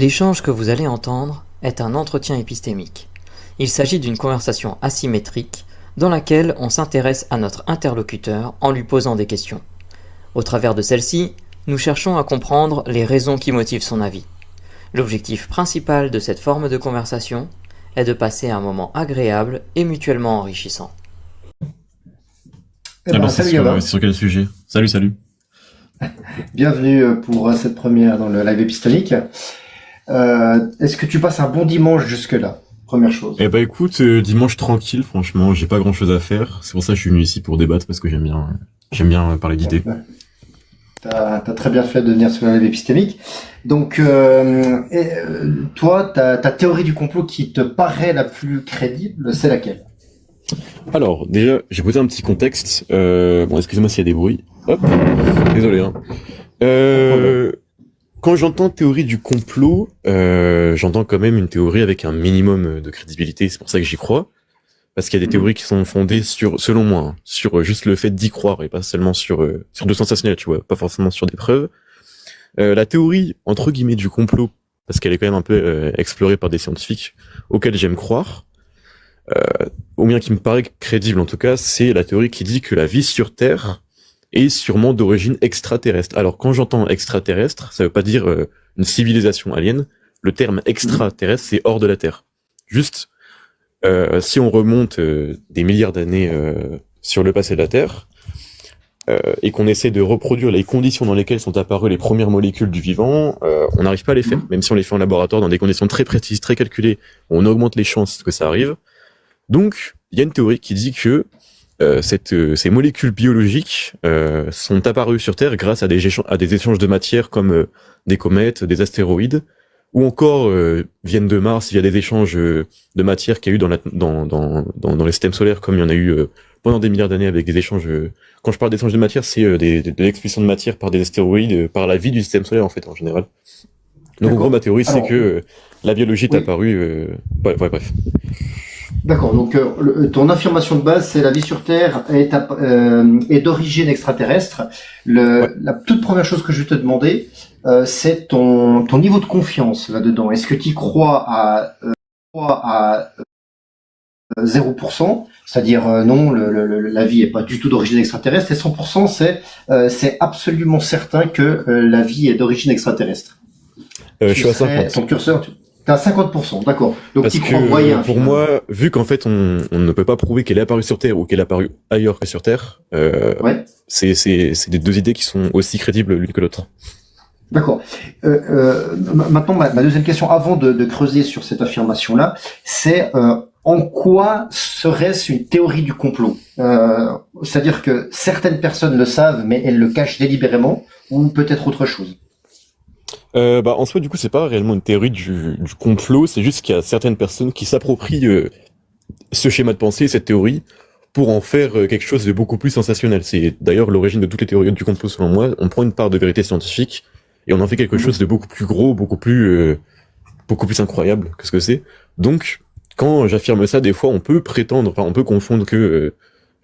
L'échange que vous allez entendre est un entretien épistémique. Il s'agit d'une conversation asymétrique dans laquelle on s'intéresse à notre interlocuteur en lui posant des questions. Au travers de celle-ci, nous cherchons à comprendre les raisons qui motivent son avis. L'objectif principal de cette forme de conversation est de passer un moment agréable et mutuellement enrichissant. Salut Gabin. C'est sur quel sujet? Salut. Bienvenue pour cette première dans le live épistolique. Est-ce que tu passes un bon dimanche jusque-là? Première chose. Eh bah écoute, dimanche tranquille, franchement, j'ai pas grand chose à faire. C'est pour ça que je suis venu ici pour débattre, parce que j'aime bien parler d'idées. T'as très bien fait de venir sur le live épistémique. Donc, toi, ta théorie du complot qui te paraît la plus crédible, c'est laquelle? Alors, déjà, j'ai posé un petit contexte. Bon, excusez-moi s'il y a des bruits. Hop, désolé. Hein. Quand j'entends théorie du complot, j'entends quand même une théorie avec un minimum de crédibilité. C'est pour ça que j'y crois. Parce qu'il y a des théories qui sont fondées selon moi, hein, sur juste le fait d'y croire et pas seulement sur du sensationnel, tu vois, pas forcément sur des preuves. La théorie, entre guillemets, du complot, parce qu'elle est quand même un peu explorée par des scientifiques auxquels j'aime croire, ou bien qui me paraît crédible en tout cas, c'est la théorie qui dit que la vie sur Terre est sûrement d'origine extraterrestre. Alors quand j'entends extraterrestre, ça veut pas dire une civilisation alien. Le terme extraterrestre, c'est hors de la Terre. Juste, si on remonte des milliards d'années sur le passé de la Terre, et qu'on essaie de reproduire les conditions dans lesquelles sont apparues les premières molécules du vivant, on n'arrive pas à les faire. Même si on les fait en laboratoire dans des conditions très précises, très calculées, on augmente les chances que ça arrive. Donc, il y a une théorie qui dit que ces molécules biologiques sont apparues sur Terre grâce à des échanges de matière comme des comètes, des astéroïdes, ou encore viennent de Mars via des échanges de matière qu'il y a eu dans les systèmes solaires, comme il y en a eu pendant des milliards d'années avec des échanges. Quand je parle d'échanges de matière, c'est de l'expulsion de matière par des astéroïdes, par la vie du système solaire en fait en général. Donc en gros, ma théorie, c'est que la biologie est apparue. Bref. D'accord, donc ton affirmation de base, c'est la vie sur Terre est d'origine extraterrestre. La toute première chose que je vais te demander, c'est ton niveau de confiance là-dedans. Est-ce que tu crois à 0%, c'est-à-dire non, la vie est pas du tout d'origine extraterrestre, et 100%, c'est absolument certain que la vie est d'origine extraterrestre. Je suis à 50. Ton curseur, t'es à 50%, d'accord. Donc parce tu crois moyen. Pour moi, vu qu'en fait on ne peut pas prouver qu'elle est apparue sur Terre ou qu'elle est apparue ailleurs que sur Terre, c'est des deux idées qui sont aussi crédibles l'une que l'autre. D'accord. Maintenant, ma deuxième question, avant de creuser sur cette affirmation-là, c'est en quoi serait-ce une théorie du complot? C'est-à-dire que certaines personnes le savent, mais elles le cachent délibérément, ou peut-être autre chose? En soi, du coup, c'est pas réellement une théorie du complot, c'est juste qu'il y a certaines personnes qui s'approprient ce schéma de pensée, cette théorie, pour en faire quelque chose de beaucoup plus sensationnel. C'est d'ailleurs l'origine de toutes les théories du complot, selon moi. On prend une part de vérité scientifique et on en fait quelque chose de beaucoup plus gros, beaucoup plus incroyable que ce que c'est. Donc, quand j'affirme ça, des fois, on peut confondre que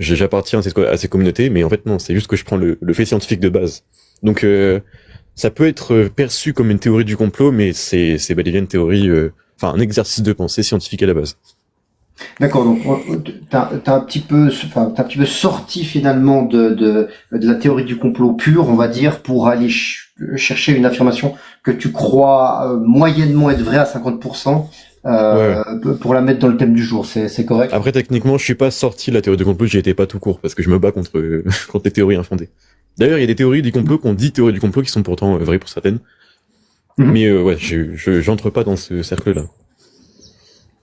j'appartiens à ces communautés, mais en fait, non, c'est juste que je prends le fait scientifique de base. Donc, ça peut être perçu comme une théorie du complot, mais c'est bel et bien une théorie, un exercice de pensée scientifique à la base. D'accord, donc t'as un petit peu sorti finalement de la théorie du complot pure, on va dire, pour aller chercher une affirmation que tu crois moyennement être vraie à 50%. Pour la mettre dans le thème du jour, c'est correct? Après, techniquement, je suis pas sorti de la théorie du complot, j'y étais pas tout court, parce que je me bats contre les théories infondées. D'ailleurs, il y a des théories du complot qu'on dit théories du complot qui sont pourtant vraies pour certaines. Mais j'entre pas dans ce cercle-là.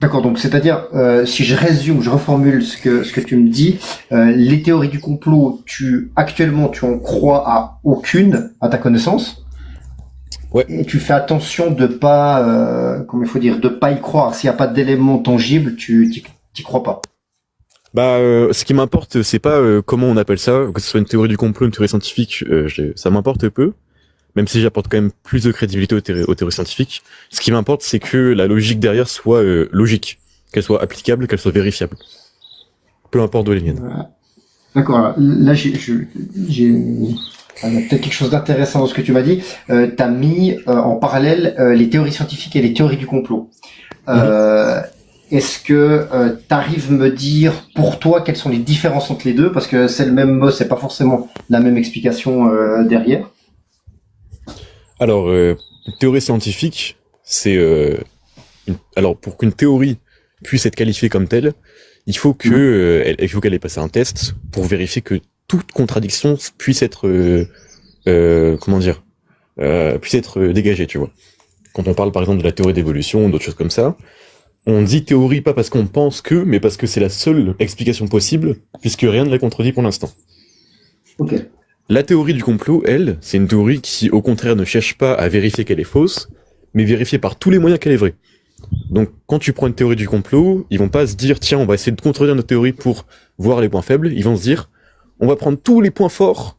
D'accord, donc c'est-à-dire, si je résume, je reformule ce que tu me dis, les théories du complot, actuellement tu en crois à aucune, à ta connaissance. Ouais. Et tu fais attention de pas, de pas y croire. S'il n'y a pas d'éléments tangibles, t'y crois pas. Ce qui m'importe, c'est pas comment on appelle ça, que ce soit une théorie du complot, une théorie scientifique, ça m'importe peu, même si j'apporte quand même plus de crédibilité aux théories scientifiques. Ce qui m'importe, c'est que la logique derrière soit logique, qu'elle soit applicable, qu'elle soit vérifiable. Peu importe d'où elle vienne. D'accord, là j'ai Il y a peut-être quelque chose d'intéressant dans ce que tu m'as dit. Tu as mis en parallèle les théories scientifiques et les théories du complot. Est-ce que tu arrives à me dire pour toi quelles sont les différences entre les deux, parce que c'est le même mot, c'est pas forcément la même explication derrière. Alors, une théorie scientifique, c'est alors pour qu'une théorie puisse être qualifiée comme telle, il faut que il faut qu'elle ait passé un test pour vérifier que toute contradiction puisse être puisse être dégagée, tu vois. Quand on parle par exemple de la théorie d'évolution ou d'autres choses comme ça, on dit théorie pas parce qu'on pense que, mais parce que c'est la seule explication possible, puisque rien ne la contredit pour l'instant. Ok. La théorie du complot, elle, c'est une théorie qui, au contraire, ne cherche pas à vérifier qu'elle est fausse, mais vérifier par tous les moyens qu'elle est vraie. Donc, quand tu prends une théorie du complot, ils vont pas se dire, tiens, on va essayer de contredire notre théorie pour voir les points faibles. Ils vont se dire, on va prendre tous les points forts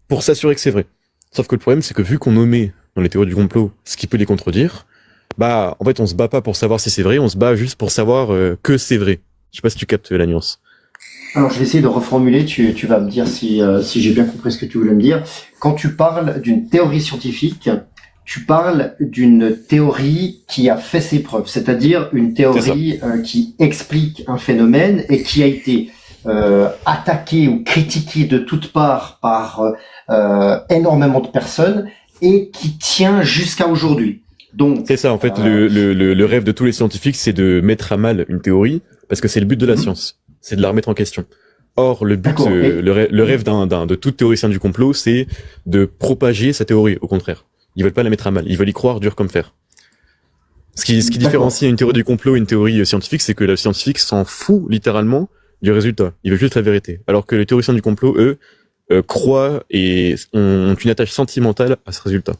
pour s'assurer que c'est vrai. Sauf que le problème, c'est que vu qu'on omet dans les théories du complot ce qui peut les contredire, bah, en fait, on se bat pas pour savoir si c'est vrai, on se bat juste pour savoir que c'est vrai. Je sais pas si tu captes la nuance. Alors, je vais essayer de reformuler. Tu vas me dire si j'ai bien compris ce que tu voulais me dire. Quand tu parles d'une théorie scientifique, tu parles d'une théorie qui a fait ses preuves, c'est-à-dire une théorie qui explique un phénomène et qui a été attaquée ou critiquée de toutes parts par énormément de personnes et qui tient jusqu'à aujourd'hui. Donc, c'est ça, en fait, le rêve de tous les scientifiques, c'est de mettre à mal une théorie, parce que c'est le but de la science, c'est de la remettre en question. Or, le but, le rêve de tout théoricien du complot, c'est de propager sa théorie, au contraire. Ils veulent pas la mettre à mal, ils veulent y croire dur comme fer. Ce qui différencie une théorie du complot et une théorie scientifique, c'est que la scientifique s'en fout, littéralement, du résultat. Il veut juste la vérité. Alors que les théoriciens du complot, eux, croient et ont une attache sentimentale à ce résultat.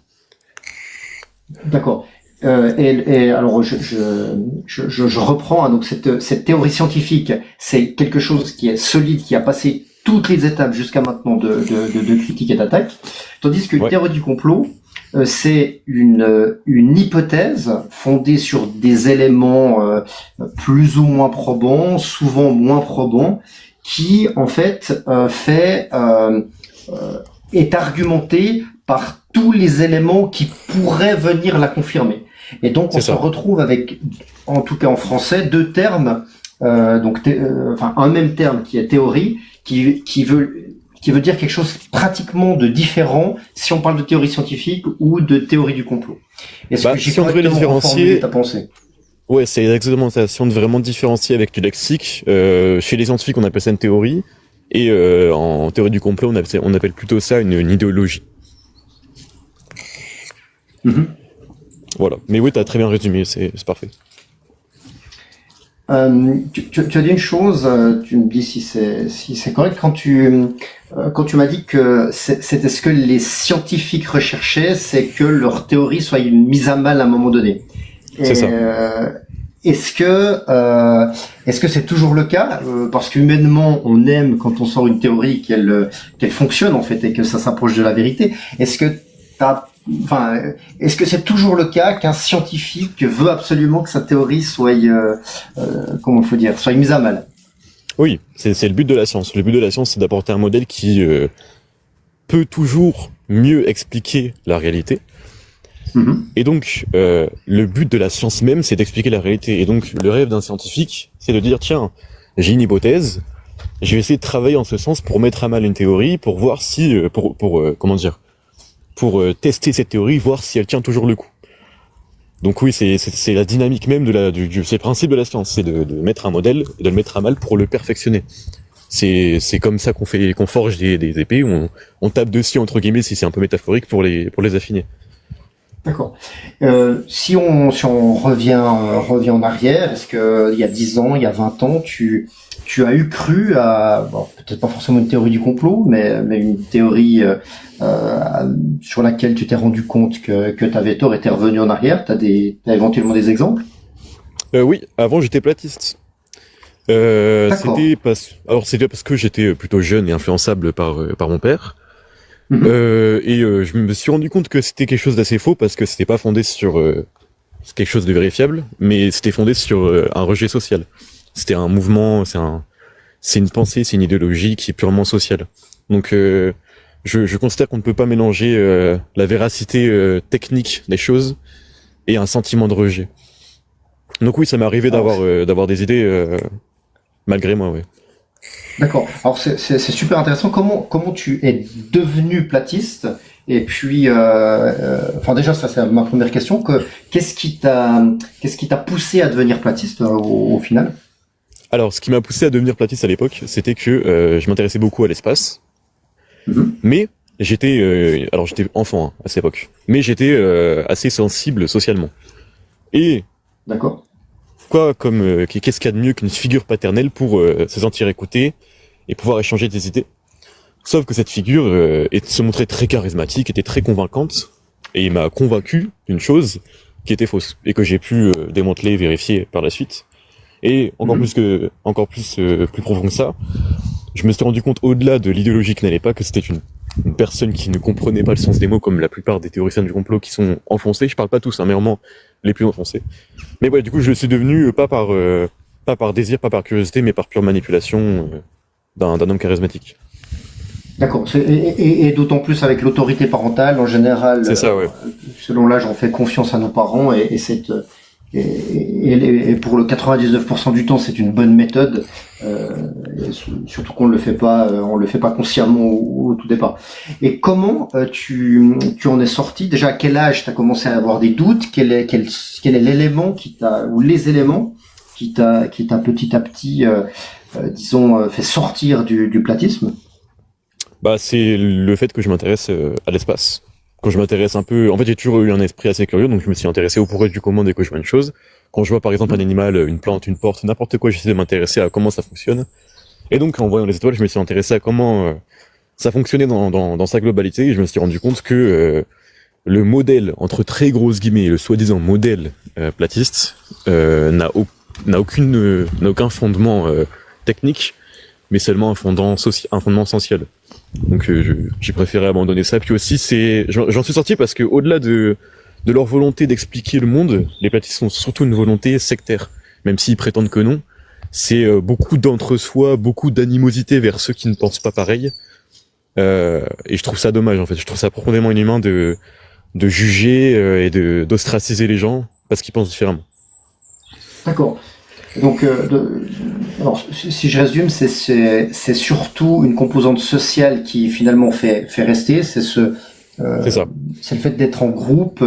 D'accord. Et alors je reprends, hein, donc cette théorie scientifique, c'est quelque chose qui est solide, qui a passé toutes les étapes jusqu'à maintenant de critique et d'attaque, tandis qu'une théorie du complot, c'est une hypothèse fondée sur des éléments plus ou moins probants, souvent moins probants, qui en fait est argumentée par tous les éléments qui pourraient venir la confirmer. Et donc on se retrouve avec, en tout cas en français, deux termes, enfin un même terme qui est théorie, qui veut dire quelque chose pratiquement de différent si on parle de théorie scientifique ou de théorie du complot. Est-ce que j'ai si on devait les différencier, ta pensée? Ouais, c'est exactement ça. Si on devait vraiment différencier avec du lexique, chez les scientifiques on appelle ça une théorie, et en théorie du complot on appelle plutôt ça une idéologie. Voilà. Mais oui, t'as très bien résumé, c'est parfait. Tu as dit une chose, tu me dis si c'est correct, quand tu m'as dit que c'était ce que les scientifiques recherchaient, c'est que leur théorie soit mise à mal à un moment donné. C'est ça. Est-ce que c'est toujours le cas, parce qu'humainement on aime quand on sort une théorie qu'elle fonctionne en fait et que ça s'approche de la vérité. Est-ce que c'est toujours le cas qu'un scientifique veut absolument que sa théorie soit soit mise à mal? Oui, c'est le but de la science. Le but de la science, c'est d'apporter un modèle qui peut toujours mieux expliquer la réalité. Et donc, le but de la science même, c'est d'expliquer la réalité. Et donc, le rêve d'un scientifique, c'est de dire, tiens, j'ai une hypothèse, je vais essayer de travailler en ce sens pour mettre à mal une théorie, pour voir si, pour tester cette théorie, voir si elle tient toujours le coup. Donc oui, c'est la dynamique même c'est le principe de la science, c'est de mettre un modèle et de le mettre à mal pour le perfectionner. C'est comme ça qu'on forge des épées, on tape dessus entre guillemets, si c'est un peu métaphorique, pour les affiner. D'accord. Si on revient en arrière, est-ce que il y a 10 ans, il y a 20 ans, tu as eu cru à, peut-être pas forcément une théorie du complot, mais une théorie sur laquelle tu t'es rendu compte que tu avais tort et t'es revenu en arrière? T'as éventuellement des exemples? Oui, avant j'étais platiste. C'était parce que j'étais plutôt jeune et influençable par mon père. Je me suis rendu compte que c'était quelque chose d'assez faux parce que c'était pas fondé sur quelque chose de vérifiable, mais c'était fondé sur un rejet social. C'était un mouvement, c'est une pensée, c'est une idéologie qui est purement sociale. Donc je considère qu'on ne peut pas mélanger la véracité technique des choses et un sentiment de rejet. Donc oui, ça m'est arrivé d'avoir des idées malgré moi, ouais. D'accord. Alors c'est super intéressant. Comment tu es devenu platiste? Et puis, enfin déjà ça c'est ma première question. Qu'est-ce qui t'a poussé à devenir platiste au final? Alors, ce qui m'a poussé à devenir platiste à l'époque, c'était que je m'intéressais beaucoup à l'espace, Mhm. mais alors j'étais enfant hein, à cette époque, mais j'étais assez sensible socialement. Et D'accord. qu'est-ce qu'il y a de mieux qu'une figure paternelle pour se sentir écouté et pouvoir échanger des idées? Sauf que cette figure se montrait très charismatique, était très convaincante, et il m'a convaincu d'une chose qui était fausse, et que j'ai pu démanteler, vérifier par la suite. Et plus profond que ça, je me suis rendu compte au-delà de l'idéologie qui n'allait pas, que c'était une personne qui ne comprenait pas le sens des mots, comme la plupart des théoriciens du complot qui sont enfoncés. Je parle pas tous, hein, mais vraiment les plus enfoncés. Mais ouais, du coup, je suis devenu pas par désir, pas par curiosité, mais par pure manipulation d'un homme charismatique. D'accord. Et d'autant plus avec l'autorité parentale, en général, C'est ça, ouais. selon l'âge, on fait confiance à nos parents et pour le 99% du temps, c'est une bonne méthode. Et surtout qu'on on le fait pas consciemment au tout départ. Et comment tu en es sorti? Déjà, à quel âge tu as commencé à avoir des doutes? Quel est l'élément ou les éléments qui t'a petit à petit, disons, fait sortir du platisme? Bah, c'est le fait que je m'intéresse à l'espace. Quand je m'intéresse un peu, en fait, j'ai toujours eu un esprit assez curieux, donc je me suis intéressé au pourquoi du comment dès que je vois une chose. Quand je vois par exemple un animal, une plante, une porte, n'importe quoi, j'essaie de m'intéresser à comment ça fonctionne. Et donc, en voyant les étoiles, je me suis intéressé à comment ça fonctionnait dans sa globalité, et je me suis rendu compte que le modèle, entre très grosses guillemets, le soi-disant modèle platiste, n'a aucun fondement technique, mais seulement un fondement essentiel. Donc j'ai préféré abandonner ça. Puis aussi, j'en suis sorti parce que au-delà de leur volonté d'expliquer le monde, les platistes ont surtout une volonté sectaire, même s'ils prétendent que non. C'est beaucoup d'entre-soi, beaucoup d'animosité vers ceux qui ne pensent pas pareil. Et je trouve ça dommage en fait. Je trouve ça profondément inhumain de juger et d'ostraciser les gens parce qu'ils pensent différemment. D'accord. Donc, alors, si je résume, c'est surtout une composante sociale qui finalement fait rester. C'est C'est ça. c'est le fait d'être en groupe,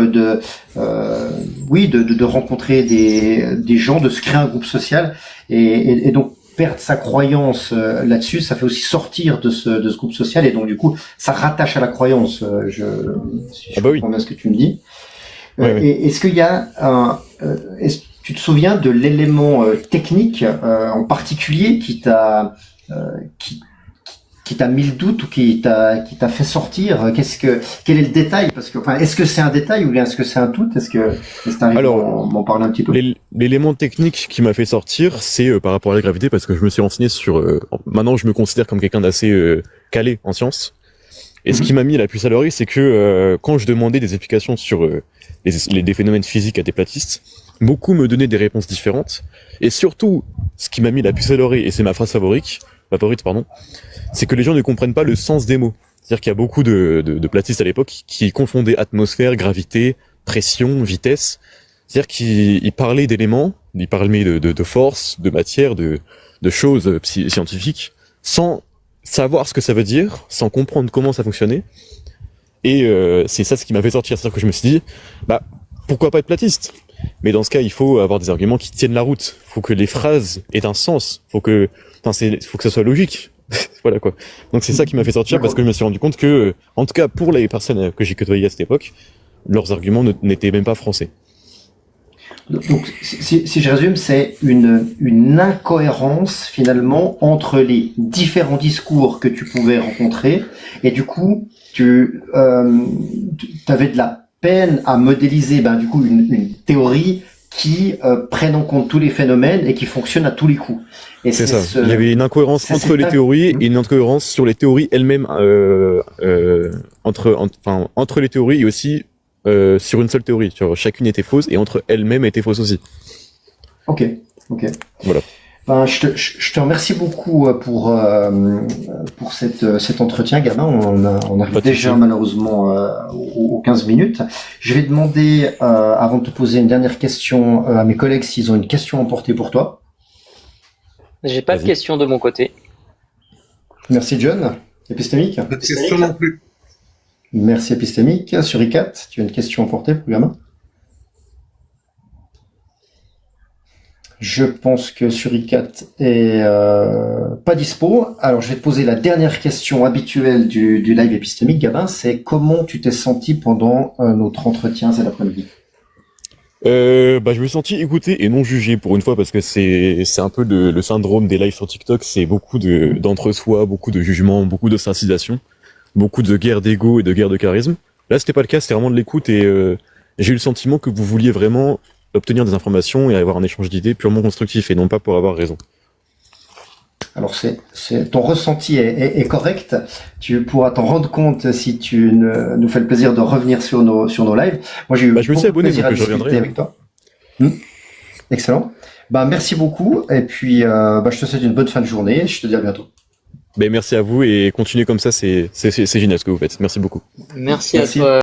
oui, de rencontrer des gens, de se créer un groupe social, et donc perdre sa croyance là-dessus, ça fait aussi sortir de ce groupe social, et donc du coup, ça rattache à la croyance. Si je comprends bien ce que tu me dis. Ouais. Et est-ce qu'il y a tu te souviens de l'élément technique en particulier qui t'a mis le doute ou qui t'a fait sortir? Quel est le détail? Parce que, enfin, est-ce que c'est un détail ou bien est-ce que c'est un tout? Est-ce que t'arrives à m'en parler un petit peu? L'élément technique qui m'a fait sortir, c'est par rapport à la gravité, parce que je me suis renseigné sur. Maintenant, je me considère comme quelqu'un d'assez calé en sciences. Et ce qui m'a mis la puce à l'oreille, c'est que quand je demandais des explications sur des phénomènes physiques à des platistes, beaucoup me donnaient des réponses différentes. Et surtout, ce qui m'a mis la puce à l'oreille, et c'est ma phrase favorite, c'est que les gens ne comprennent pas le sens des mots. C'est-à-dire qu'il y a beaucoup de platistes à l'époque qui confondaient atmosphère, gravité, pression, vitesse. C'est-à-dire qu'ils parlaient d'éléments, ils parlaient de force, de matière, de choses scientifiques, sans savoir ce que ça veut dire, sans comprendre comment ça fonctionnait. Et c'est ça ce qui m'a fait sortir. C'est-à-dire que je me suis dit, bah, pourquoi pas être platiste? Mais dans ce cas, il faut avoir des arguments qui tiennent la route. Faut que les phrases aient un sens. Faut que ça soit logique. Voilà quoi. Donc c'est ça qui m'a fait sortir parce que je me suis rendu compte que, en tout cas pour les personnes que j'ai côtoyées à cette époque, leurs arguments n'étaient même pas français. Donc, si je résume, c'est une incohérence finalement entre les différents discours que tu pouvais rencontrer, et du coup, tu avais de la peine à modéliser, du coup, une théorie qui prenne en compte tous les phénomènes et qui fonctionne à tous les coups. Et c'est ça. Il y avait une incohérence entre les théories et une incohérence sur les théories elles-mêmes, entre les théories et aussi sur une seule théorie. Chacune était fausse et entre elles-mêmes étaient fausses aussi. Ok. Voilà. Je te remercie beaucoup pour cet entretien, Gabin. On arrive déjà malheureusement aux 15 minutes. Je vais demander, avant de te poser une dernière question, à mes collègues s'ils ont une question à emporter pour toi. J'ai pas de questions de mon côté. Merci, John. Épistémique. Pas de questions non plus. Merci, Épistémique. Suricat, tu as une question à emporter pour Gabin? Je pense que Suricat est pas dispo. Alors, je vais te poser la dernière question habituelle du live épistémique, Gabin. C'est comment tu t'es senti pendant notre entretien cet après-midi? Je me suis senti écouté et non jugé pour une fois, parce que c'est un peu le syndrome des lives sur TikTok. C'est beaucoup d'entre-soi, beaucoup de jugements, beaucoup de d'ostracisation, beaucoup de guerre d'ego et de guerre de charisme. Là, c'était pas le cas. C'était vraiment de l'écoute, et j'ai eu le sentiment que vous vouliez vraiment obtenir des informations et avoir un échange d'idées purement constructif, et non pas pour avoir raison. Alors ton ressenti est correct. Tu pourras t'en rendre compte si tu nous fais le plaisir de revenir sur nos lives. Moi, j'ai eu je me suis abonné, donc je reviendrai avec toi. Excellent. Merci beaucoup, et puis je te souhaite une bonne fin de journée. Je te dis à bientôt. Merci à vous, et continuez comme ça, c'est génial ce que vous faites. Merci beaucoup. Merci à toi,